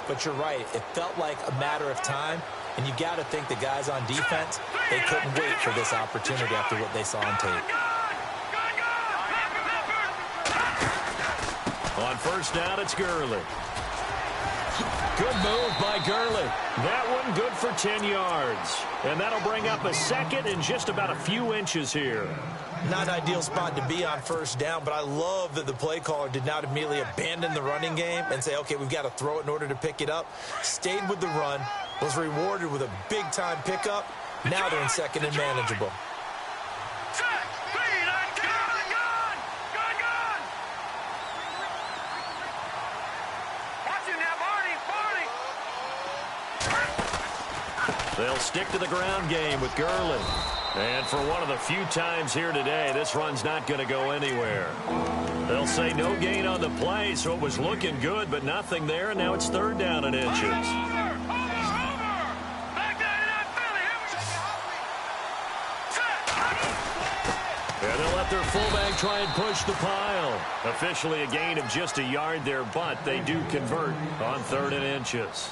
But you're right, it felt like a matter of time, and you got to think the guys on defense, they couldn't wait for this opportunity after what they saw on tape. On first down, it's Gurley. Good move by Gurley. That one good for 10 yards. And that'll bring up a second and just about a few inches here. Not an ideal spot to be on first down, but I love that the play caller did not immediately abandon the running game and say, okay, we've got to throw it in order to pick it up. Stayed with the run, was rewarded with a big-time pickup. Now they're in second and manageable. They'll stick to the ground game with Gurley. And for one of the few times here today, this run's not going to go anywhere. They'll say no gain on the play, so it was looking good, but nothing there, and now it's third down and inches. And they'll let their fullback try and push the pile. Officially a gain of just a yard there, but they do convert on third and inches.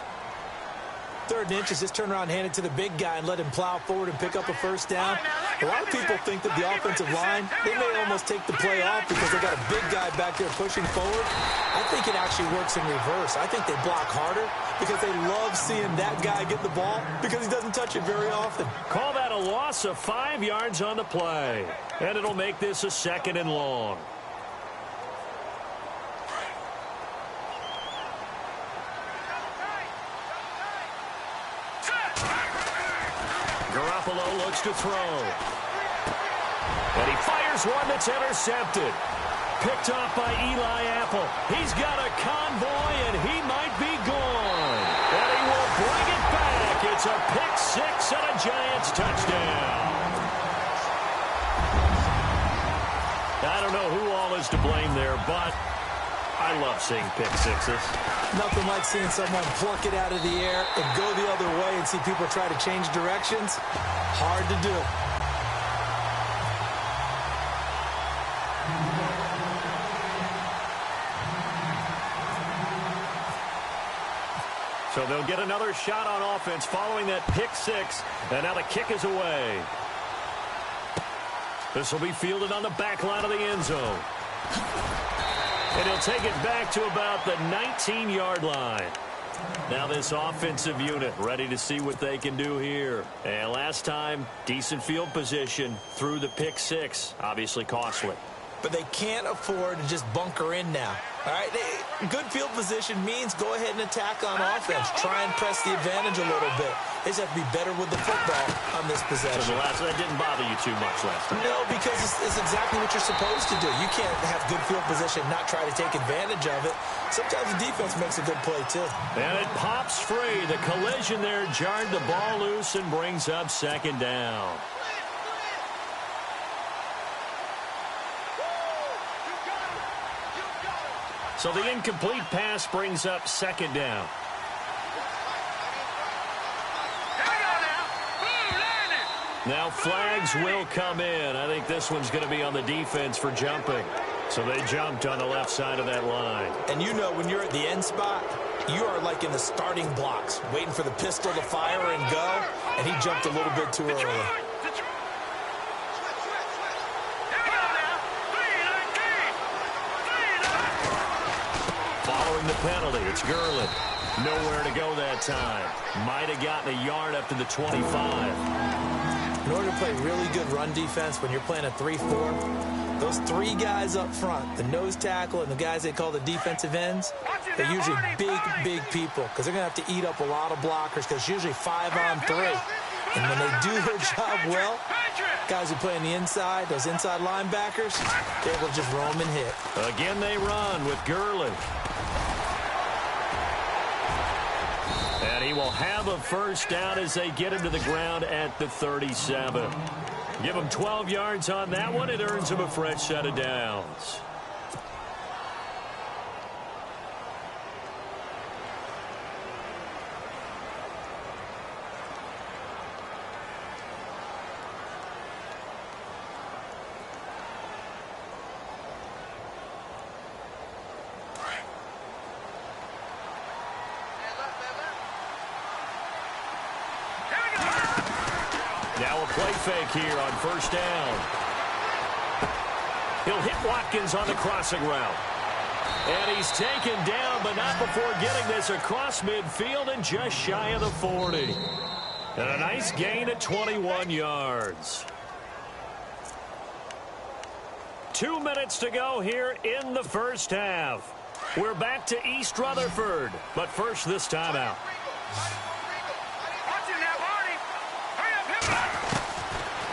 Third and inches, just turn around and hand it to the big guy and let him plow forward and pick up a first down. A lot of people think that the offensive line, they may almost take the play off because they got a big guy back there pushing forward. I think it actually works in reverse. I think they block harder because they love seeing that guy get the ball because he doesn't touch it very often. Call that a loss of 5 yards on the play. And it'll make this a second and long. Garoppolo looks to throw. And he fires one that's intercepted. Picked off by Eli Apple. He's got a convoy, and he might be gone. And he will bring it back. It's a pick six and a Giants touchdown. I don't know who all is to blame there, but I love seeing pick sixes. Nothing like seeing someone pluck it out of the air and go the other way and see people try to change directions. Hard to do. So they'll get another shot on offense following that pick six, and now the kick is away. This will be fielded on the back line of the end zone. And he'll take it back to about the 19-yard line. Now this offensive unit ready to see what they can do here. And last time, decent field position through the pick six. Obviously costly. But they can't afford to just bunker in now. All right, good field position means go ahead and attack on offense. Try and press the advantage a little bit. They just have to be better with the football on this possession. So that didn't bother you too much last time? No, because it's exactly what you're supposed to do. You can't have good field position, not try to take advantage of it. Sometimes the defense makes a good play, too. And it pops free. The collision there jarred the ball loose and brings up second down. So the incomplete pass brings up second down. Now flags will come in. I think this one's going to be on the defense for jumping. So they jumped on the left side of that line. And you know when you're at the end spot, you are like in the starting blocks, waiting for the pistol to fire and go, and he jumped a little bit too early. Following the penalty, it's Gurley. Nowhere to go that time. Might have gotten a yard up to the 25. In order to play really good run defense when you're playing a 3-4, those three guys up front, the nose tackle and the guys they call the defensive ends, they're usually big people because they're going to have to eat up a lot of blockers because it's usually 5-on-3. And when they do their job well, guys who play on the inside, those inside linebackers, they're able to just roam and hit. Again, they run with Gurley. And he will have a first down as they get him to the ground at the 37. Give him 12 yards on that one. It earns him a fresh set of downs. play fake here on first down. He'll hit Watkins on the crossing route. And he's taken down, but not before getting this across midfield and just shy of the 40. And a nice gain at 21 yards. 2 minutes to go here in the first half. We're back to East Rutherford, but first this timeout.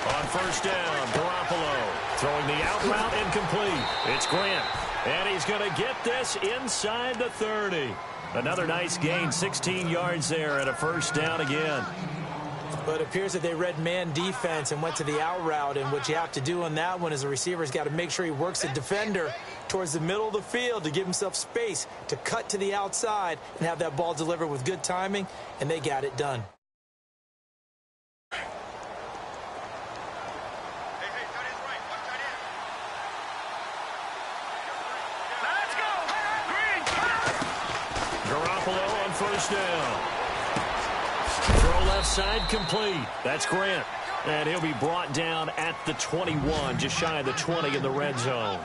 On first down, Garoppolo throwing the out route incomplete. It's Grant, and he's going to get this inside the 30. Another nice gain, 16 yards there, and a first down again. But it appears that they read man defense and went to the out route, and what you have to do on that one is the receiver's got to make sure he works the defender towards the middle of the field to give himself space to cut to the outside and have that ball delivered with good timing, and they got it done. Garoppolo on first down. Throw left side complete. That's Grant. And he'll be brought down at the 21, just shy of the 20 in the red zone.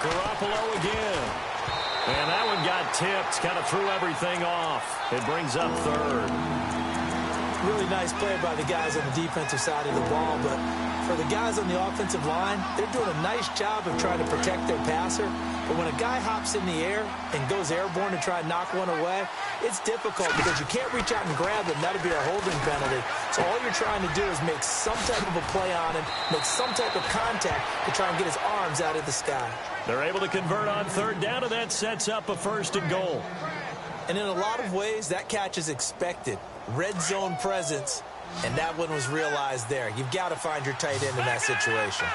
Garoppolo again. And that one got tipped, kind of threw everything off. It brings up third. Really nice play by the guys on the defensive side of the ball, but for the guys on the offensive line, they're doing a nice job of trying to protect their passer. But when a guy hops in the air and goes airborne to try and knock one away, it's difficult because you can't reach out and grab them. That'll be a holding penalty. So all you're trying to do is make some type of a play on him, make some type of contact to try and get his arms out of the sky. They're able to convert on third down, and that sets up a first and goal. And in a lot of ways, that catch is expected. Red zone presence, and that one was realized there. You've got to find your tight end in that situation.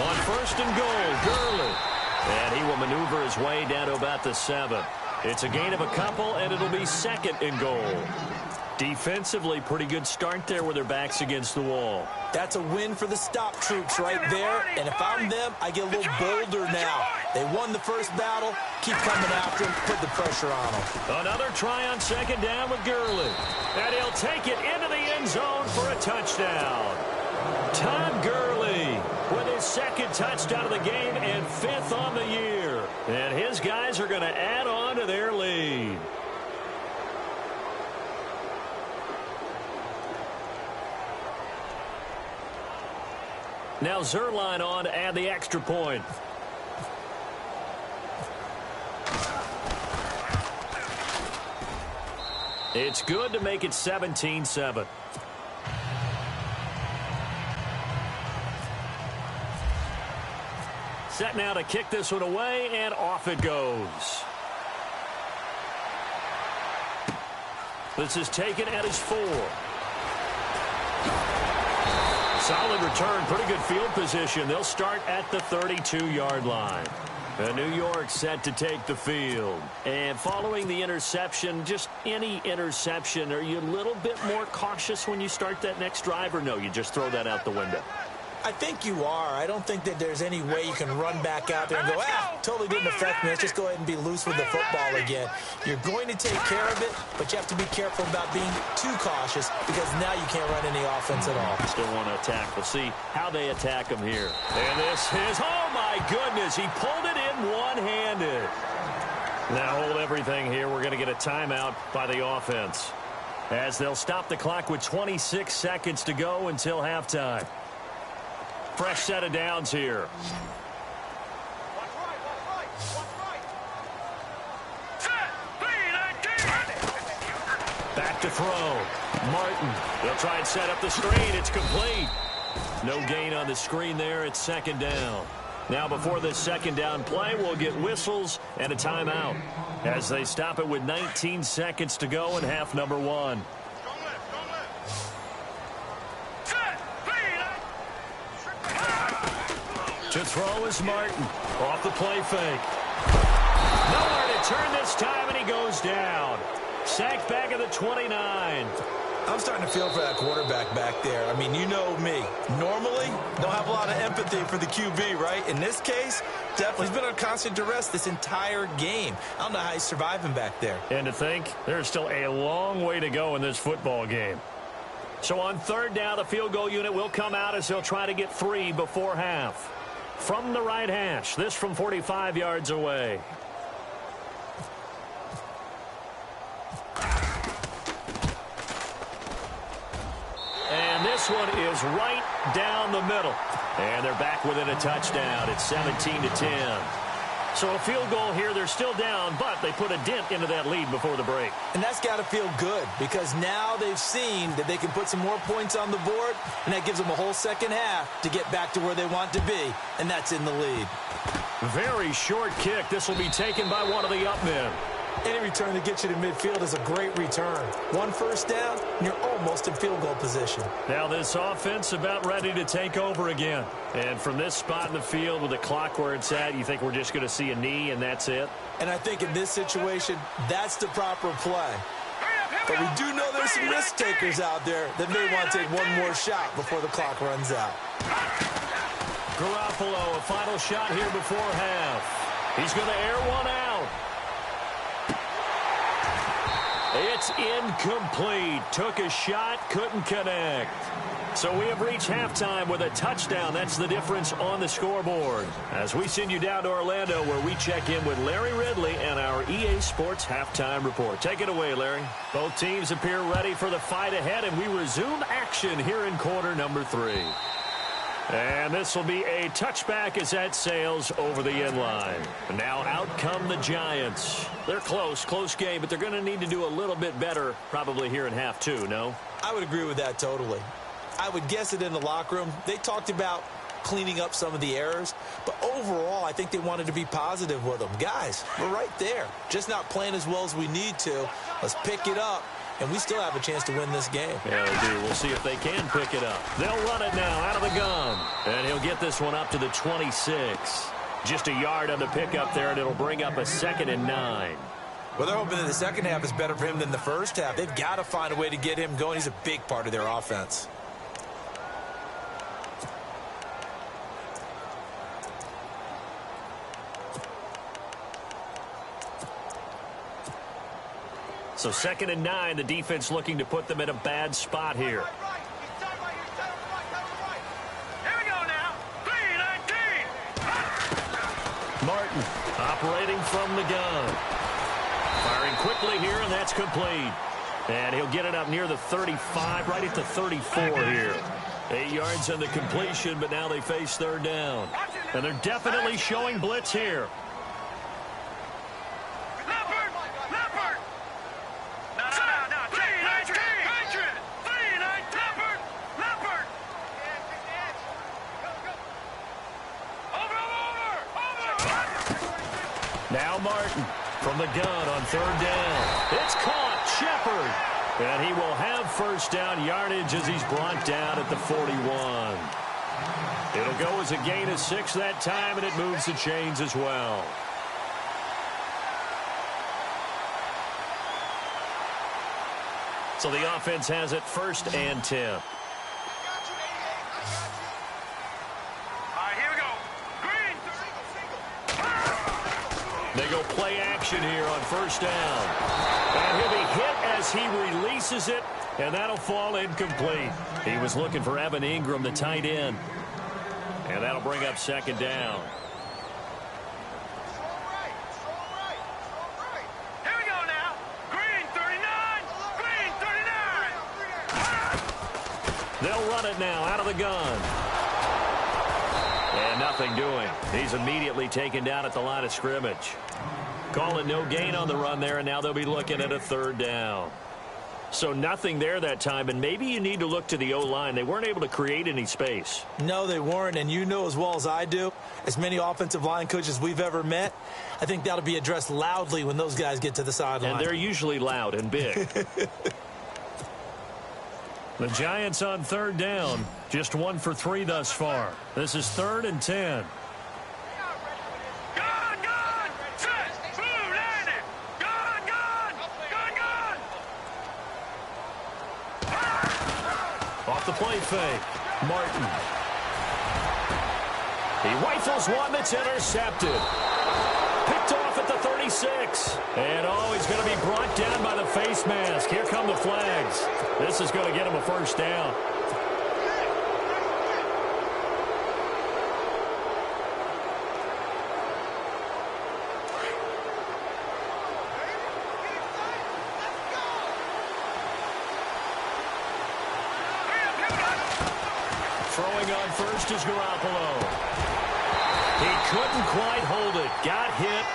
On first and goal, Gurley. And he will maneuver his way down to about the 7. It's a gain of a couple, and it'll be second and goal. Defensively, pretty good start there with their backs against the wall. That's a win for the stop troops right there. And if I'm them, I get a little bolder now. They won the first battle. Keep coming after them. Put the pressure on them. Another try on second down with Gurley. And he'll take it into the end zone for a touchdown. Todd Gurley with his second touchdown of the game and 5th on the year. And his guys are going to add on to their lead. Now Zerline on to add the extra point. It's good to make it 17-7. Set now to kick this one away, and off it goes. This is taken at his 4. Solid return, pretty good field position. They'll start at the 32-yard line. New York set to take the field. And following the interception, just any interception, are you a little bit more cautious when you start that next drive, or no, you just throw that out the window? I think you are. I don't think that there's any way you can run back out there and go, totally didn't affect me. Let's just go ahead and be loose with the football again. You're going to take care of it, but you have to be careful about being too cautious because now you can't run any offense at all. Still want to attack. We'll see how they attack him here. And this is, oh my goodness, he pulled it in one-handed. Now hold everything here. We're going to get a timeout by the offense as they'll stop the clock with 26 seconds to go until halftime. Fresh set of downs here. Back to throw. Martin. They'll try and set up the screen. It's complete. No gain on the screen there. It's second down. Now before this second down play, we'll get whistles and a timeout as they stop it with 19 seconds to go in half number 1. To throw is Martin. Off the play fake. Nowhere to turn this time, and he goes down. Sacked back at the 29. I'm starting to feel for that quarterback back there. I mean, you know me. Normally, don't have a lot of empathy for the QB, right? In this case, definitely he's been on constant duress this entire game. I don't know how he's surviving back there. And to think, there's still a long way to go in this football game. So on third down, the field goal unit will come out as they'll try to get 3 before half. From the right hash, this from 45 yards away. And this one is right down the middle. And they're back within a touchdown. It's 17-10. So a field goal here, they're still down, but they put a dent into that lead before the break. And that's got to feel good because now they've seen that they can put some more points on the board, and that gives them a whole second half to get back to where they want to be, and that's in the lead. Very short kick. This will be taken by one of the up men. Any return that gets you to midfield is a great return. 1 first down, and you're almost in field goal position. Now this offense about ready to take over again. And from this spot in the field with the clock where it's at, you think we're just going to see a knee and that's it? And I think in this situation, that's the proper play. But we do know there's some risk takers out there that may want to take one more shot before the clock runs out. Garoppolo, a final shot here before half. He's going to air one out. It's incomplete. Took a shot, couldn't connect. So we have reached halftime with a touchdown. That's the difference on the scoreboard. As we send you down to Orlando where we check in with Larry Ridley and our EA Sports Halftime Report. Take it away, Larry. Both teams appear ready for the fight ahead, and we resume action here in quarter number 3. And this will be a touchback as that sails over the end line. Now out come the Giants. They're close game, but they're going to need to do a little bit better probably here in half 2, no? I would agree with that totally. I would guess it in the locker room. They talked about cleaning up some of the errors, but overall I think they wanted to be positive with them. Guys, we're right there. Just not playing as well as we need to. Let's pick it up. And we still have a chance to win this game. Yeah, they do. We'll see if they can pick it up. They'll run it now out of the gun. And he'll get this one up to the 26. Just a yard on the pickup there, and it'll bring up a 2nd and 9. Well, they're hoping that the second half is better for him than the first half. They've got to find a way to get him going. He's a big part of their offense. So 2nd and 9, the defense looking to put them in a bad spot here. Here we go now. 3-19. Martin operating from the gun. Firing quickly here, and that's complete. And he'll get it up near the 35, right at the 34 here. 8 yards on the completion, but now they face third down. And they're definitely showing blitz here. Now Martin from the gun on third down. It's caught. Shepard. And he will have first down yardage as he's brought down at the 41. It'll go as a gain of 6 that time, and it moves the chains as well. So the offense has it 1st and 10. They go play action here on first down. And he'll be hit as he releases it, and that'll fall incomplete. He was looking for Evan Ingram, the tight end. And that'll bring up 2nd down. Here we go now. Green 39. Green 39. They'll run it now out of the gun. And nothing doing. He's immediately taken down at the line of scrimmage. Calling no gain on the run there, and now they'll be looking at a 3rd down. So nothing there that time, and maybe you need to look to the O-line. They weren't able to create any space. No, they weren't, and you know as well as I do, as many offensive line coaches we've ever met, I think that'll be addressed loudly when those guys get to the sideline. And they're usually loud and big. The Giants on 3rd down, just 1 for 3 thus far. This is 3rd and 10. off the play fake. Martin. He rifles one that's intercepted. Picked off at the 36. And, he's going to be brought down by the face mask. Here come the flags. This is going to get him a first down. Throwing on first is Garoppolo. He couldn't quite hold it. Got hit.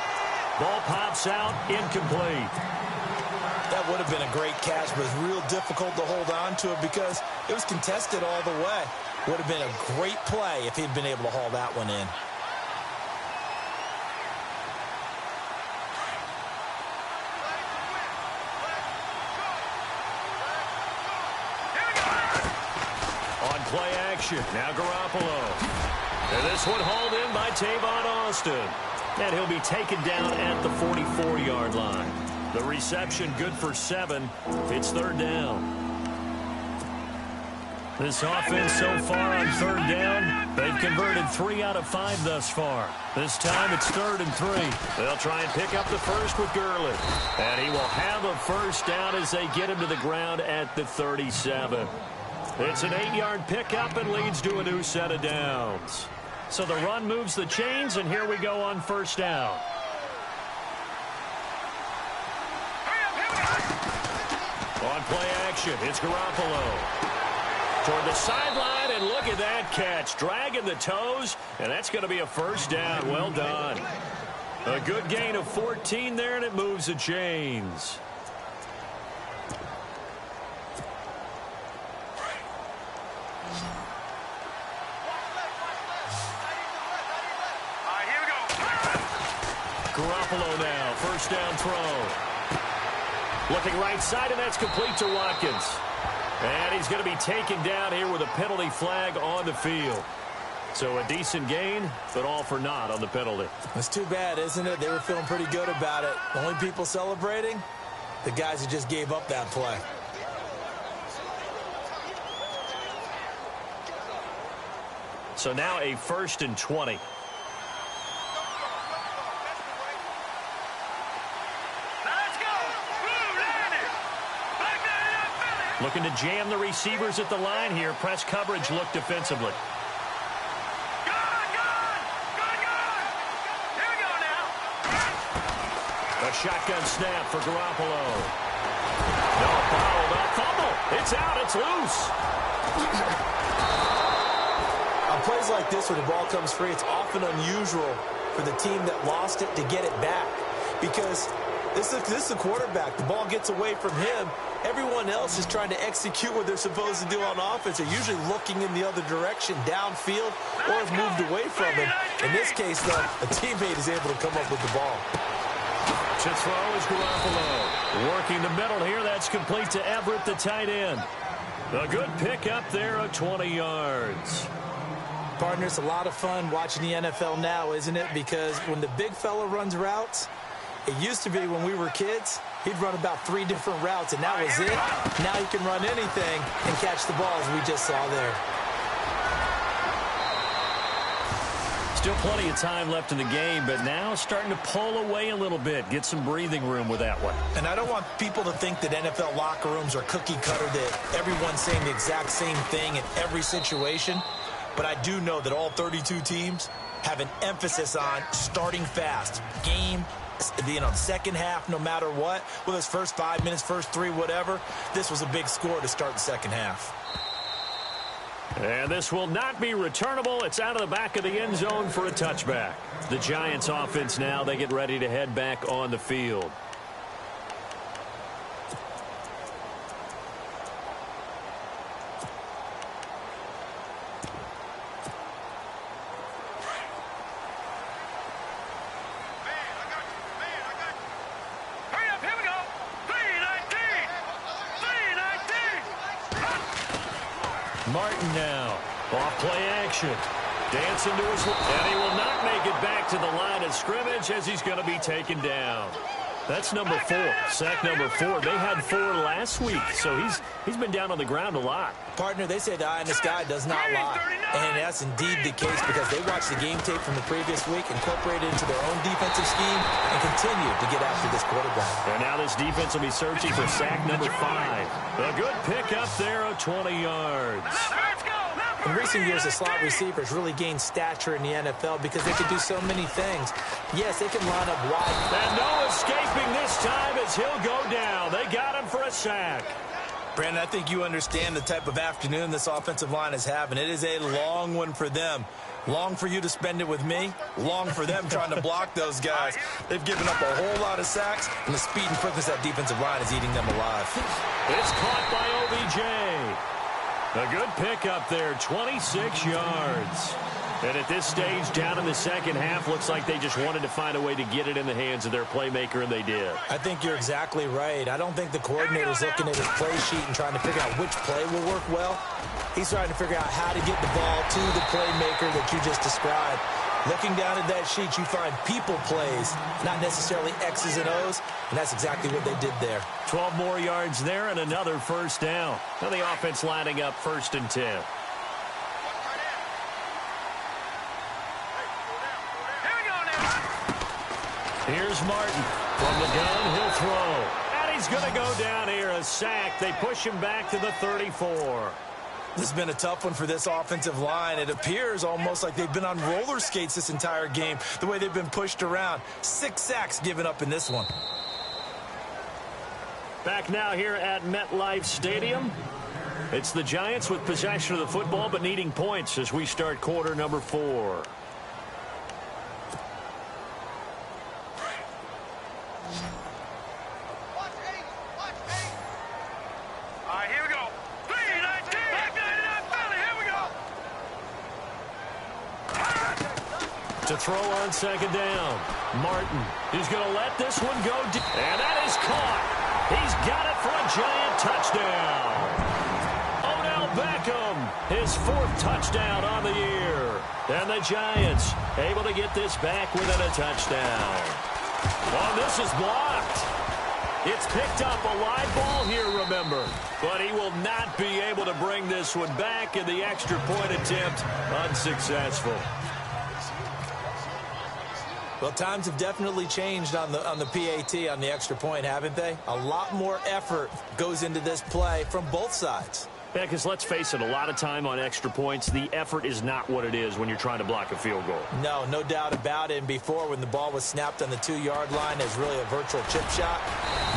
Ball pops out. Incomplete. That would have been a great catch, but it's real difficult to hold on to it because it was contested all the way. Would have been a great play if he'd been able to haul that one in. Play action. Now Garoppolo. And this one hauled in by Tavon Austin. And he'll be taken down at the 44-yard line. The reception good for 7. It's third down. This offense so far on third down, they've converted 3 out of 5 thus far. This time it's 3rd and 3. They'll try and pick up the first with Gurley. And he will have a first down as they get him to the ground at the 37. It's an 8-yard pickup and leads to a new set of downs. So the run moves the chains, and here we go on first down. On play action, it's Garoppolo. Toward the sideline, and look at that catch. Dragging the toes, and that's going to be a first down. Well done. A good gain of 14 there, and it moves the chains. Garoppolo now, first down throw. Looking right side, and that's complete to Watkins. And he's going to be taken down here with a penalty flag on the field. So a decent gain, but all for naught on the penalty. It's too bad, isn't it? They were feeling pretty good about it. The only people celebrating, the guys who just gave up that play. So now a 1st and 20. Looking to jam the receivers at the line here. Press coverage look defensively. Good! Here we go now. A shotgun snap for Garoppolo. No, fouled up. Fumble. It's out. It's loose. On plays like this where the ball comes free, it's often unusual for the team that lost it to get it back. Because this is the quarterback. The ball gets away from him. Everyone else is trying to execute what they're supposed to do on offense. They're usually looking in the other direction, downfield, or have moved away from him. In this case, though, a teammate is able to come up with the ball. To throw is Garoppolo. Working the middle here. That's complete to Everett, the tight end. A good pickup there of 20 yards. Partner, it's a lot of fun watching the NFL now, isn't it? Because when the big fella runs routes, it used to be when we were kids, he'd run about 3 different routes, and that was it. Now he can run anything and catch the ball, as we just saw there. Still plenty of time left in the game, but now starting to pull away a little bit. Get some breathing room with that one. And I don't want people to think that NFL locker rooms are cookie cutter, that everyone's saying the exact same thing in every situation. But I do know that all 32 teams have an emphasis on starting fast. Game, second half, no matter what. Whether it's first 5 minutes, first 3, whatever. This was a big score to start the second half. And this will not be returnable. It's out of the back of the end zone for a touchback. The Giants offense now, they get ready to head back on the field. Martin now, off play action. Dancing to his, and he will not make it back to the line of scrimmage as he's going to be taken down. That's number 4. Sack number 4. They had 4 last week, so he's been down on the ground a lot. Partner, they say the eye in the sky does not lie. And that's indeed the case because they watched the game tape from the previous week, incorporated it into their own defensive scheme, and continued to get after this quarterback. And now this defense will be searching for sack number 5. A good pick up there of 20 yards. In recent years, the slot receivers really gained stature in the NFL because they can do so many things. Yes, they can line up wide. And no escaping this time as he'll go down. They got him for a sack. Brandon, I think you understand the type of afternoon this offensive line is having. It is a long one for them. Long for you to spend it with me. Long for them trying to block those guys. They've given up a whole lot of sacks, and the speed and quickness of that defensive line is eating them alive. It's caught by OBJ. A good pickup there, 26 yards. And at this stage, down in the second half, looks like they just wanted to find a way to get it in the hands of their playmaker, and they did. I think you're exactly right. I don't think the coordinator's looking at his play sheet and trying to figure out which play will work well. He's trying to figure out how to get the ball to the playmaker that you just described. Looking down at that sheet, you find people plays, not necessarily X's and O's, and that's exactly what they did there. 12 more yards there and another first down. Now the offense lining up 1st and 10. Here's Martin. From the gun, he'll throw. And he's going to go down here, a sack. They push him back to the 34. This has been a tough one for this offensive line. It appears almost like they've been on roller skates this entire game, the way they've been pushed around. 6 sacks given up in this one. Back now here at MetLife Stadium. It's the Giants with possession of the football but needing points as we start quarter number 4. To throw on 2nd down. Martin is going to let this one go deep. And that is caught. He's got it for a Giant touchdown. Odell Beckham, his 4th touchdown on the year. And the Giants able to get this back within a touchdown. Oh, this is blocked. It's picked up, a live ball here, remember. But he will not be able to bring this one back, in the extra point attempt unsuccessful. Well, times have definitely changed on the PAT, on the extra point, haven't they? A lot more effort goes into this play from both sides. Yeah, because let's face it, a lot of time on extra points, the effort is not what it is when you're trying to block a field goal. No doubt about it. And before, when the ball was snapped on the 2-yard line, there's really a virtual chip shot.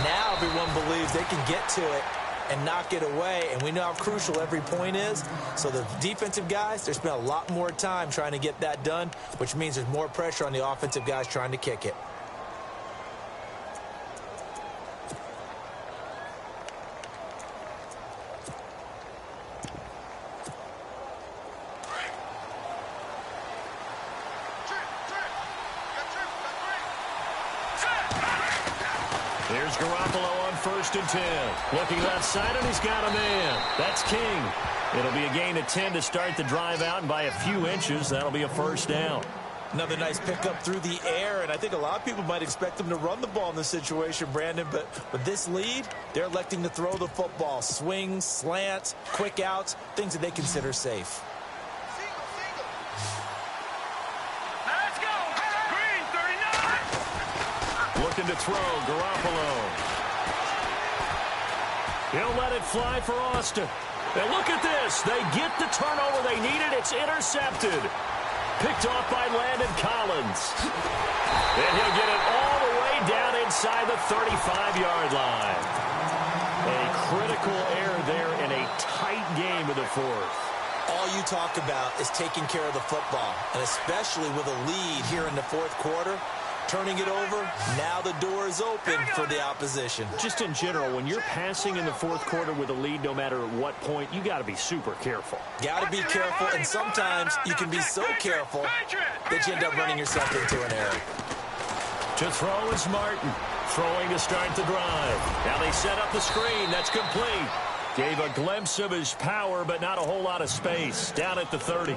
Now everyone believes they can get to it and knock it away, and we know how crucial every point is. So the defensive guys, they spent a lot more time trying to get that done, which means there's more pressure on the offensive guys trying to kick it. Here's Garoppolo on 1st and 10. Looking left side, and he's got a man. That's King. It'll be a gain of 10 to start the drive out, and by a few inches, that'll be a 1st down. Another nice pickup through the air, and I think a lot of people might expect them to run the ball in this situation, Brandon, but with this lead, they're electing to throw the football. Swings, slants, quick outs, things that they consider safe. Looking to throw, Garoppolo. He'll let it fly for Austin. And look at this. They get the turnover they needed. It's intercepted. Picked off by Landon Collins. And he'll get it all the way down inside the 35-yard line. A critical error there in a tight game of the 4th. All you talk about is taking care of the football, and especially with a lead here in the 4th quarter. Turning it over, now the door is open for the opposition. Just in general, when you're passing in the 4th quarter with a lead, no matter at what point, you got to be super careful. Got to be careful, and sometimes you can be so careful that you end up running yourself into an error. To throw is Martin. Throwing to start the drive. Now they set up the screen. That's complete. Gave a glimpse of his power, but not a whole lot of space. Down at the 30.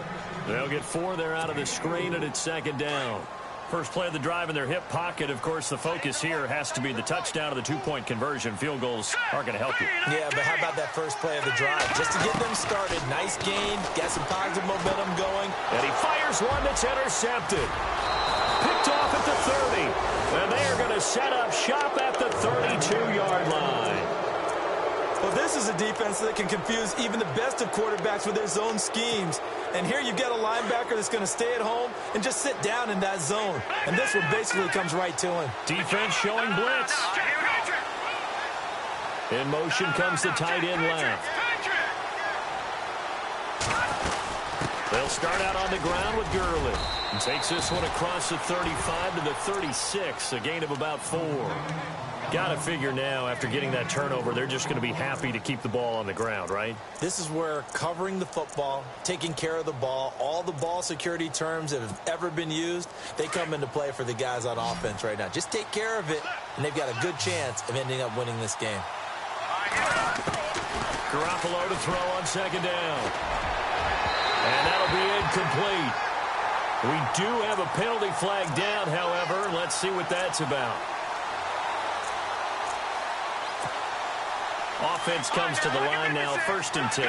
They'll get 4 there out of the screen, and it's 2nd down. First play of the drive in their hip pocket. Of course, the focus here has to be the touchdown of the two-point conversion. Field goals aren't going to help you. Yeah, but how about that first play of the drive? Just to get them started. Nice gain. Got some positive momentum going. And he fires one that's intercepted. Picked off at the 30. And they are going to set up shop at the 32-yard line. Well, this is a defense that can confuse even the best of quarterbacks with their zone schemes. And here you've got a linebacker that's going to stay at home and just sit down in that zone. And this one basically comes right to him. Defense showing blitz. In motion comes the tight end left. They'll start out on the ground with Gurley. And takes this one across the 35 to the 36, a gain of about 4. Got to figure now, after getting that turnover, they're just going to be happy to keep the ball on the ground, right? This is where covering the football, taking care of the ball, all the ball security terms that have ever been used, they come into play for the guys on offense right now. Just take care of it, and they've got a good chance of ending up winning this game. Garoppolo to throw on second down. And that'll be incomplete. We do have a penalty flag down, however. Let's see what that's about. Offense comes to the line now, 1st and 10.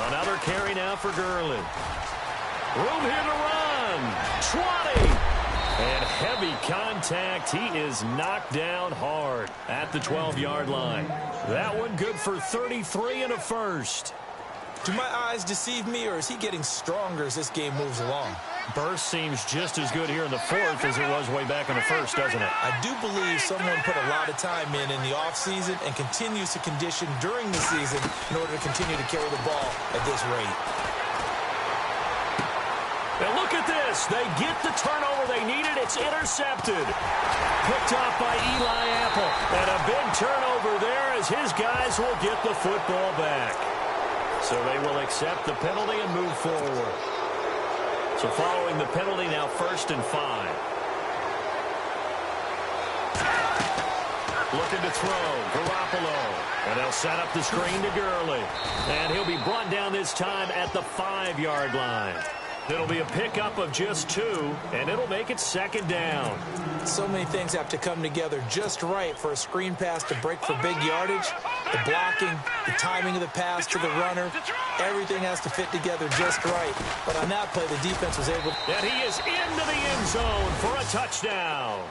Another carry now for Gurley. Room here to run. 20. And heavy contact. He is knocked down hard at the 12-yard line. That one good for 33 and a first. Do my eyes deceive me, or is he getting stronger as this game moves along? Burst seems just as good here in the 4th as it was way back in the 1st, doesn't it? I do believe someone put a lot of time in the offseason and continues to condition during the season in order to continue to carry the ball at this rate. And look at this. They get the turnover they needed. It's intercepted. Picked off by Eli Apple. And a big turnover there as his guys will get the football back. So they will accept the penalty and move forward. So following the penalty, now 1st and 5. Looking to throw, Garoppolo. And they'll set up the screen to Gurley. And he'll be brought down this time at the 5-yard line. It'll be a pickup of just 2, and it'll make it 2nd down. So many things have to come together just right for a screen pass to break for big yardage. The blocking, the timing of the pass to the runner, everything has to fit together just right. But on that play, the defense was able to... And he is into the end zone for a touchdown.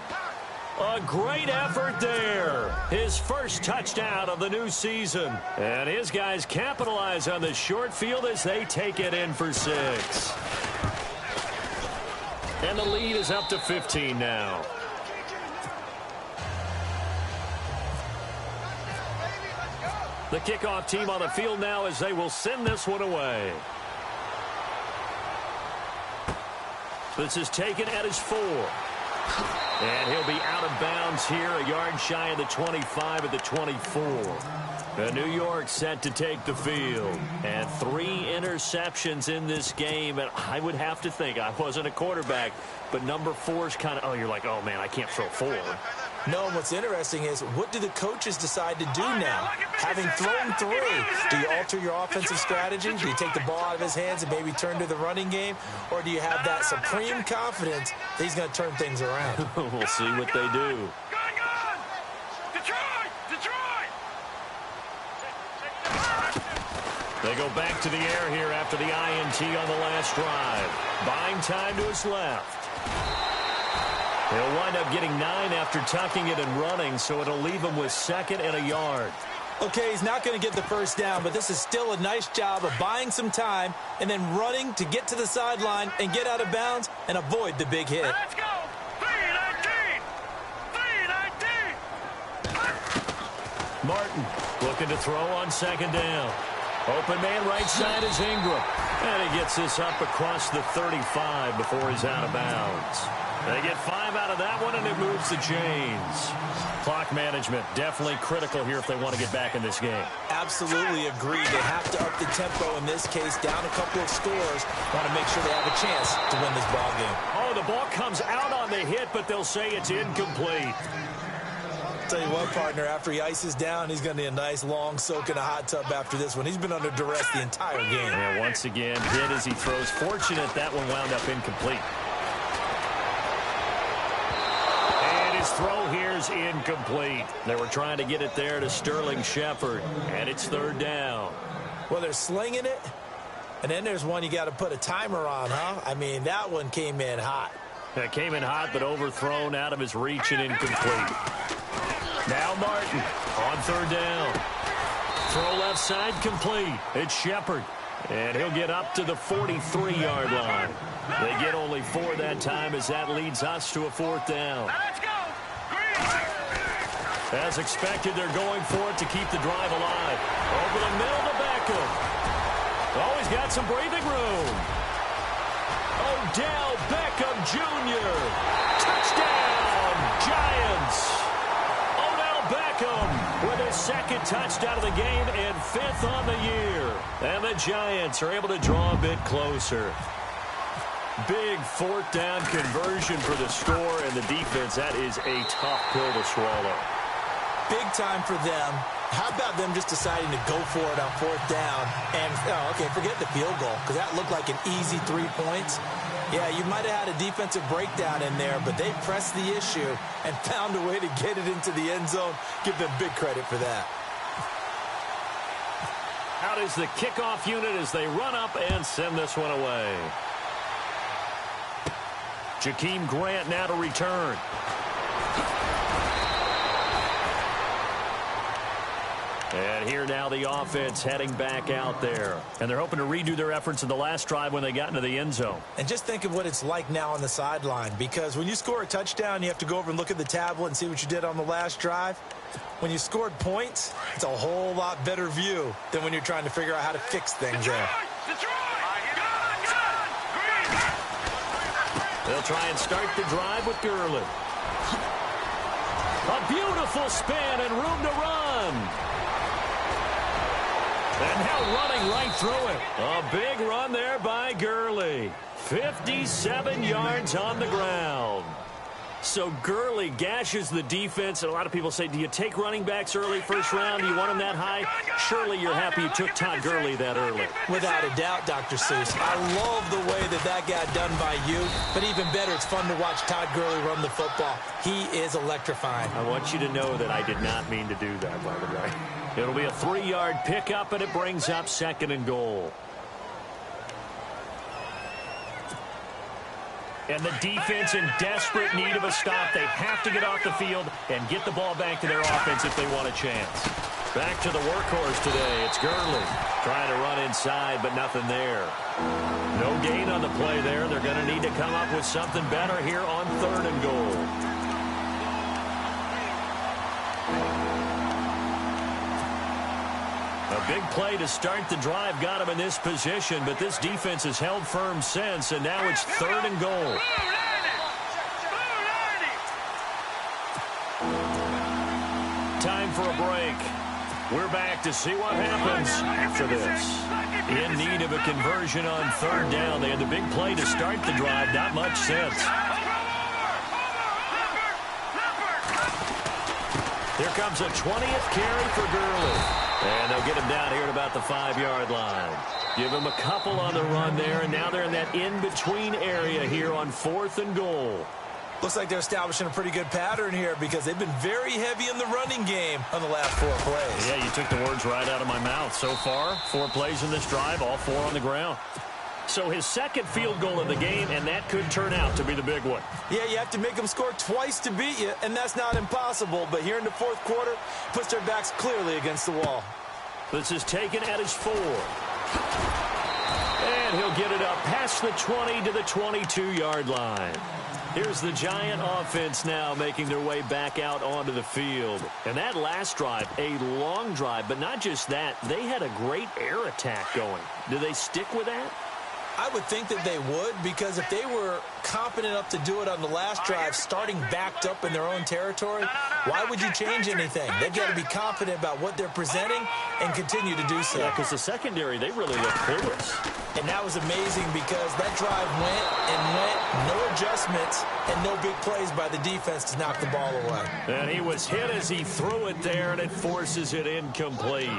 A great effort there. His first touchdown of the new season. And his guys capitalize on the short field as they take it in for 6. And the lead is up to 15 now. The kickoff team on the field now as they will send this one away. This is taken at his 4. And he'll be out of bounds here, a yard shy of the 25 at the 24. New York set to take the field. And 3 interceptions in this game. And I would have to think, I wasn't a quarterback, but number 4 is kind of, oh, you're like, oh, man, I can't throw 4. No, and what's interesting is, what do the coaches decide to do now? Having thrown 3, do you alter your offensive strategy? Do you take the ball out of his hands and maybe turn to the running game? Or do you have that supreme confidence that he's going to turn things around? We'll see what they do. They go back to the air here after the INT on the last drive. Buying time to his left. He'll wind up getting 9 after tucking it and running, so it'll leave him with 2nd and a yard. Okay, he's not going to get the first down, but this is still a nice job of buying some time and then running to get to the sideline and get out of bounds and avoid the big hit. Let's go! 3-19! 3-19! Martin looking to throw on 2nd down. Open man right side is Ingram. And he gets this up across the 35 before he's out of bounds. They get 5 out of that one, and it moves the chains. Clock management definitely critical here if they want to get back in this game. Absolutely agree. They have to up the tempo in this case, down a couple of scores. Want to make sure they have a chance to win this ball game. Oh, the ball comes out on the hit, but they'll say it's incomplete. Tell you what, partner, after he ices down, he's going to need a nice long soak in a hot tub after this one. He's been under duress the entire game. Yeah, once again, hit as he throws. Fortunate that one wound up incomplete. And his throw here is incomplete. They were trying to get it there to Sterling Shepard, and it's third down. Well, they're slinging it, and then there's one you got to put a timer on, huh? I mean, that one came in hot. That came in hot, but overthrown out of his reach and incomplete. Now Martin on third down. Throw left side complete. It's Shepard. And he'll get up to the 43-yard line. They get only 4 that time as that leads us to a fourth down. Let's go. As expected, they're going for it to keep the drive alive. Over the middle to Beckham. Oh, he's got some breathing room. Odell Beckham Jr. Touchdown, Giants. Odell Beckham with his second touchdown of the game and 5th on the year. And the Giants are able to draw a bit closer. Big fourth down conversion for the score, and the defense, that is a tough pill to swallow. Big time for them. How about them just deciding to go for it on fourth down? And, okay, forget the field goal, because that looked like an easy 3 points. Yeah, you might have had a defensive breakdown in there, but they pressed the issue and found a way to get it into the end zone. Give them big credit for that. Out is the kickoff unit as they run up and send this one away. Jakeem Grant now to return. And here now the offense heading back out there. And they're hoping to redo their efforts in the last drive when they got into the end zone. And just think of what it's like now on the sideline, because when you score a touchdown, you have to go over and look at the tablet and see what you did on the last drive. When you scored points, it's a whole lot better view than when you're trying to figure out how to fix things there. They'll try and start the drive with Gurley. A beautiful spin and room to run. And now running right through it. A big run there by Gurley. 57 yards on the ground. So Gurley gashes the defense, and a lot of people say, do you take running backs early first round? Do you want them that high? Surely you're happy you took Todd Gurley that early. Without a doubt, Dr. Seuss. I love the way that got done by you, but even better, it's fun to watch Todd Gurley run the football. He is electrifying. I want you to know that I did not mean to do that, by the way. It'll be a 3-yard pickup, and it brings up 2nd and goal. And the defense in desperate need of a stop. They have to get off the field and get the ball back to their offense if they want a chance. Back to the workhorse today. It's Gurley trying to run inside, but nothing there. No gain on the play there. They're going to need to come up with something better here on 3rd and goal. A big play to start the drive got him in this position, but this defense has held firm since, and now it's 3rd and goal. Time for a break. We're back to see what happens after this. In need of a conversion on 3rd down. They had the big play to start the drive. Not much sense. Here comes a 20th carry for Gurley. And they'll get him down here at about the 5-yard line. Give him a couple on the run there, and now they're in that in-between area here on 4th and goal. Looks like they're establishing a pretty good pattern here because they've been very heavy in the running game on the last 4 plays. Yeah, you took the words right out of my mouth. So far, 4 plays in this drive, all 4 on the ground. So his 2nd field goal of the game, and that could turn out to be the big one. Yeah, you have to make them score twice to beat you, and that's not impossible. But here in the 4th quarter, puts their backs clearly against the wall. This is taken at his 4. And he'll get it up past the 20 to the 22-yard line. Here's the Giant offense now making their way back out onto the field. And that last drive, a long drive, but not just that. They had a great air attack going. Do they stick with that? I would think that they would, because if they were confident enough to do it on the last drive, starting backed up in their own territory, why would you change anything? They've got to be confident about what they're presenting and continue to do so. Yeah, because the secondary, they really look clueless. And that was amazing because that drive went and went, no adjustments, and no big plays by the defense to knock the ball away. And he was hit as he threw it there, and it forces it incomplete.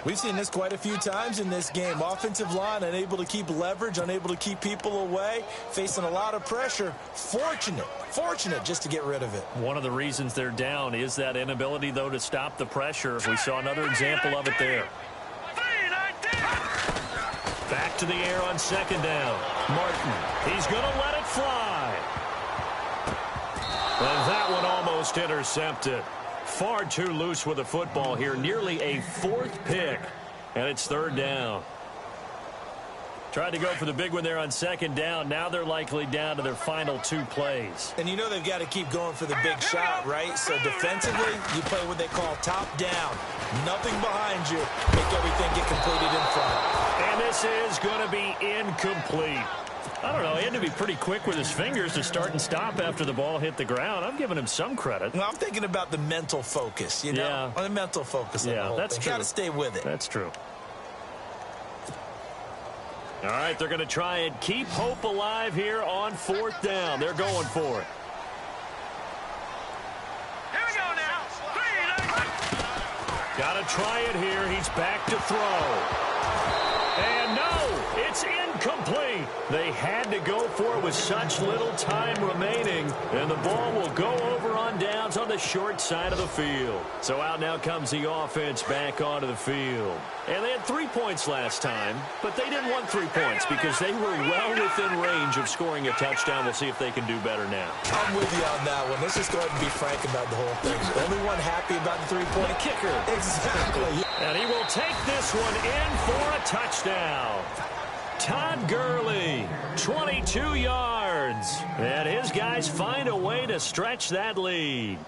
We've seen this quite a few times in this game. Offensive line unable to keep leverage, unable to keep people away, facing a lot of pressure. Fortunate just to get rid of it. One of the reasons they're down is that inability, though, to stop the pressure. We saw another example of it there. Back to the air on second down. Martin, he's going to let it fly. And that one almost intercepted. Far too loose with the football here. Nearly a fourth pick. And it's third down. Tried to go for the big one there on second down. Now they're likely down to their final 2 plays. And you know they've got to keep going for the big shot, right? So defensively, you play what they call top down. Nothing behind you. Make everything get completed in front. And this is going to be incomplete. I don't know. He had to be pretty quick with his fingers to start and stop after the ball hit the ground. I'm giving him some credit. Well, I'm thinking about the mental focus, you know? Yeah. On the mental focus of the whole that's thing. true. Got to stay with it. That's true. All right, they're going to try and keep hope alive here on fourth down. They're going for it. Here we go now. Got to try it here. He's back to throw. And no, it's incomplete. They had to go for it with such little time remaining. And the ball will go over on downs on the short side of the field. So out now comes the offense back onto the field. And they had 3 points last time, but they didn't want 3 points because they were well within range of scoring a touchdown. We'll see if they can do better now. I'm with you on that one. Let's just go ahead and be frank about the whole thing. The only one happy about the 3-point kicker. Exactly. And he will take this one in for a touchdown. Todd Gurley, 22 yards. And his guys find a way to stretch that lead.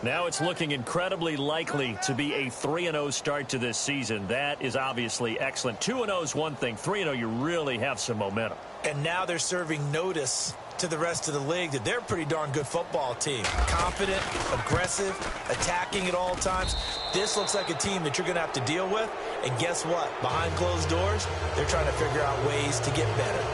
Now it's looking incredibly likely to be a 3-0 start to this season. That is obviously excellent. 2-0 is one thing. 3-0, you really have some momentum. And now they're serving notice to the rest of the league that they're a pretty darn good football team. Confident, aggressive, attacking at all times. This looks like a team that you're going to have to deal with. And guess what? Behind closed doors, they're trying to figure out ways to get better.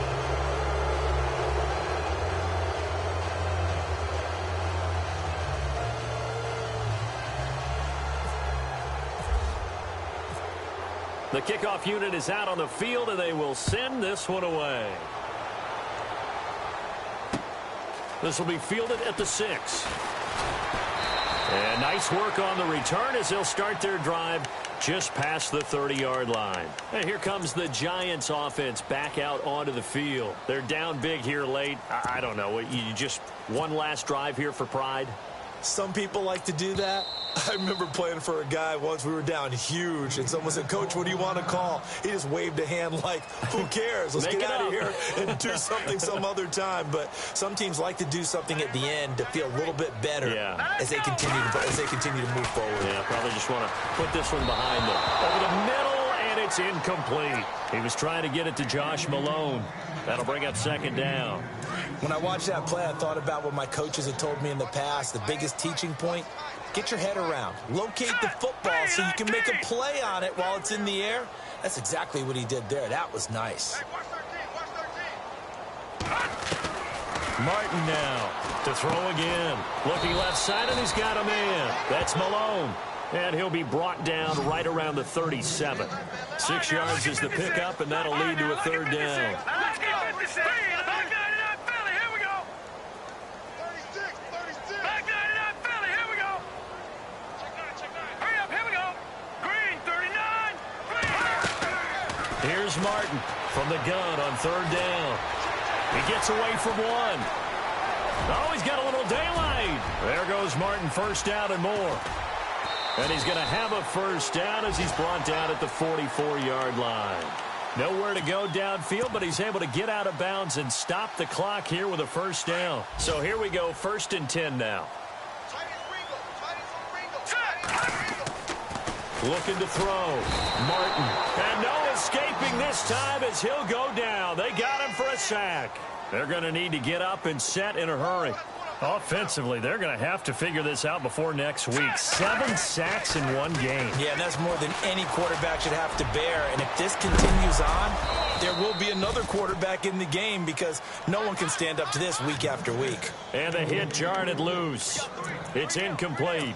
The kickoff unit is out on the field, and they will send this one away. This will be fielded at the 6. And nice work on the return as they'll start their drive just past the 30-yard line. And here comes the Giants offense back out onto the field. They're down big here late. I don't know. You just one last drive here for pride? Some people like to do that. I remember playing for a guy once. We were down huge, and someone said, "Coach, what do you want to call?" He just waved a hand like, who cares? Let's get out of here and do something some other time. But some teams like to do something at the end to feel a little bit better as they continue to move forward. Yeah, probably just want to put this one behind them. Over the middle, and it's incomplete. He was trying to get it to Josh Malone. That'll bring up second down. When I watched that play, I thought about what my coaches had told me in the past. The biggest teaching point, get your head around. Locate the football so you can make a play on it while it's in the air. That's exactly what he did there. That was nice. Martin now to throw again. Looking left side, and he's got a man. That's Malone. And he'll be brought down right around the 37. 6 yards is the pickup, and that'll lead to a third down. Here's Martin from the gun on third down. He gets away from one. Oh, he's got a little daylight. There goes Martin, first down and more. And he's going to have a first down as he's brought down at the 44-yard line. Nowhere to go downfield, but he's able to get out of bounds and stop the clock here with a first down. So here we go, 1st and 10 now. Looking to throw. Martin. And no escaping this time as he'll go down. They got him for a sack. They're going to need to get up and set in a hurry. Offensively, they're going to have to figure this out before next week. 7 sacks in one game. Yeah, and that's more than any quarterback should have to bear. And if this continues on, there will be another quarterback in the game because no one can stand up to this week after week. And the hit jarred it loose. It's incomplete.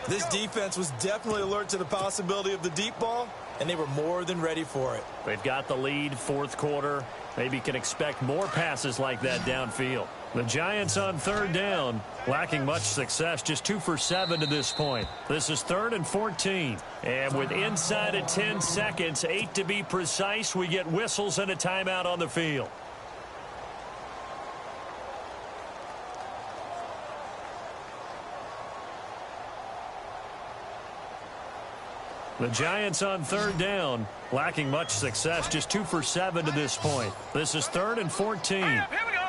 This defense was definitely alert to the possibility of the deep ball, and they were more than ready for it. They've got the lead, fourth quarter. Maybe can expect more passes like that downfield. The Giants on third down, lacking much success, just 2 for 7 to this point. This is 3rd and 14. And with inside of 10 seconds, 8 to be precise, we get whistles and a timeout on the field. The Giants on third down, lacking much success, just 2 for 7 to this point. This is 3rd and 14. Here we go.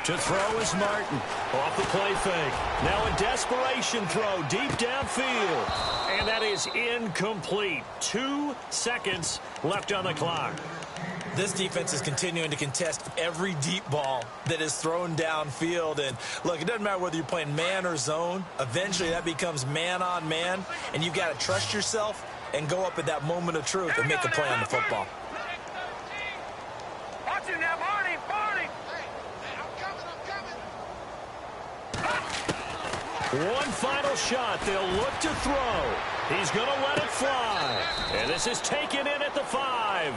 To throw is Martin. Off the play fake. Now a desperation throw deep downfield. And that is incomplete. 2 seconds left on the clock. This defense is continuing to contest every deep ball that is thrown downfield. And, look, it doesn't matter whether you're playing man or zone. Eventually, that becomes man on man. And you've got to trust yourself and go up at that moment of truth and make a play on the football. Watch it now, Barney. Barney. One final shot. They'll look to throw. He's going to let it fly. And this is taken in at the 5.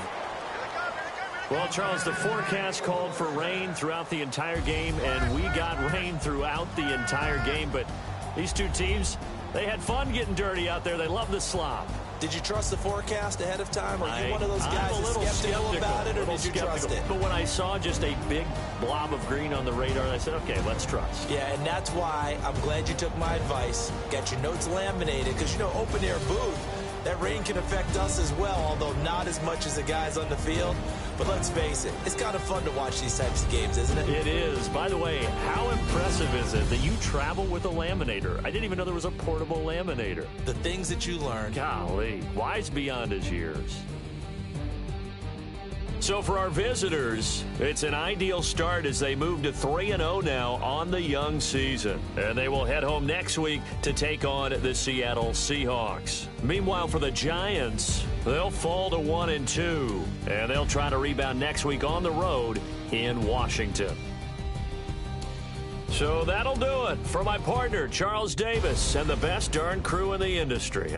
Well, Charles, the forecast called for rain throughout the entire game, and we got rain throughout the entire game. But these two teams, they had fun getting dirty out there. They love the slop. Did you trust the forecast ahead of time? Are you one of those guys that's skeptical about it, or did you trust it? But when I saw just a big blob of green on the radar, I said, okay, let's trust. Yeah, and that's why I'm glad you took my advice. Got your notes laminated, because, you know, open-air booth, that rain can affect us as well, although not as much as the guys on the field. But let's face it, it's kind of fun to watch these types of games, isn't it? It is. By the way, how impressive is it that you travel with a laminator? I didn't even know there was a portable laminator. The things that you learn. Golly, wise beyond his years. So for our visitors, it's an ideal start as they move to 3-0 now on the young season. And they will head home next week to take on the Seattle Seahawks. Meanwhile, for the Giants, they'll fall to 1-2. And they'll try to rebound next week on the road in Washington. So that'll do it for my partner, Charles Davis, and the best darn crew in the industry.